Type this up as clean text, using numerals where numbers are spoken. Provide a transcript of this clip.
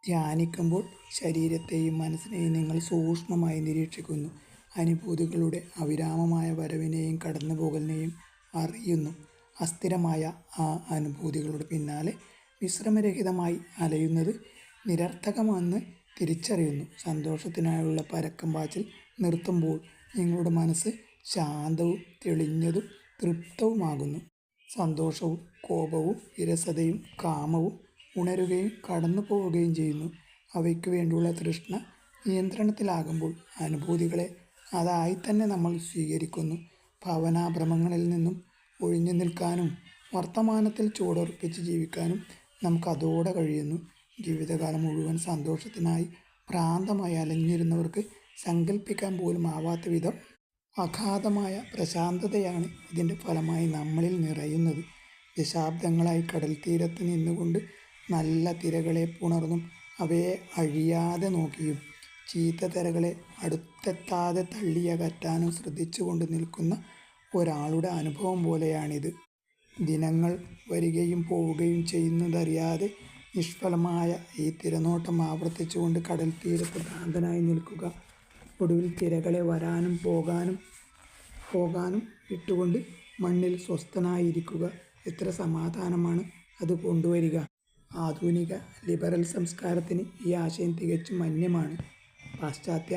ധ്യാനിക്കുമ്പോൾ ശരീരത്തെയും മനസ്സിനെയും നിങ്ങൾ സൂക്ഷ്മമായി നിരീക്ഷിക്കുന്നു. അനുഭൂതികളുടെ അവിരാമമായ വരവിനെയും കടന്നുപോകലിനെയും അറിയുന്നു. അസ്ഥിരമായ ആ അനുഭൂതികളുടെ പിന്നാലെ വിശ്രമരഹിതമായി അലയുന്നത് നിരർത്ഥകമെന്ന് തിരിച്ചറിയുന്നു. സന്തോഷത്തിനായുള്ള പരക്കം പാച്ചിൽ നിർത്തുമ്പോൾ നിങ്ങളുടെ മനസ്സ് ശാന്തവും തെളിഞ്ഞതും തൃപ്തവുമാകുന്നു. സന്തോഷവും കോപവും വിരസതയും കാമവും ഉണരുകയും കടന്നു പോവുകയും ചെയ്യുന്നു. അവയ്ക്കു വേണ്ടിയുള്ള തൃഷ്ണ നിയന്ത്രണത്തിലാകുമ്പോൾ അനുഭൂതികളെ അതായി തന്നെ നമ്മൾ സ്വീകരിക്കുന്നു. ഭാവനാഭ്രമങ്ങളിൽ നിന്നും ഒഴിഞ്ഞു നിൽക്കാനും വർത്തമാനത്തിൽ ചുവടുറപ്പിച്ച് ജീവിക്കാനും നമുക്കതോടെ കഴിയുന്നു. ജീവിതകാലം മുഴുവൻ സന്തോഷത്തിനായി ഭ്രാന്തമായി അലഞ്ഞിരുന്നവർക്ക് സങ്കല്പിക്കാൻ പോലും ആവാത്ത വിധം അഗാധമായ പ്രശാന്തതയാണ് ഇതിൻ്റെ ഫലമായി നമ്മളിൽ നിറയുന്നത്. ദശാബ്ദങ്ങളായി കടൽത്തീരത്ത് നിന്നുകൊണ്ട് നല്ല തിരകളെ പുണർന്നും അവയെ അഴിയാതെ നോക്കിയും ചീത്ത തിരകളെ അടുത്തെത്താതെ തള്ളിയകറ്റാനും ശ്രദ്ധിച്ചുകൊണ്ട് നിൽക്കുന്ന ഒരാളുടെ അനുഭവം പോലെയാണിത്. ദിനങ്ങൾ വരികയും പോവുകയും ചെയ്യുന്നതറിയാതെ നിഷ്ഫലമായ ഈ തിരനോട്ടം ആവർത്തിച്ചുകൊണ്ട് കടൽത്തീരത്ത് ഭ്രാന്തനായി നിൽക്കുക. ഒടുവിൽ തിരകളെ വരാനും പോകാനും വിട്ടുകൊണ്ട് മണ്ണിൽ സ്വസ്ഥനായിരിക്കുക. എത്ര സമാധാനമാണ് അത് കൊണ്ടുവരിക! ആധുനിക ലിബറൽ സംസ്കാരത്തിന് ഈ ആശയം തികച്ചും അന്യമാണ്. പാശ്ചാത്യ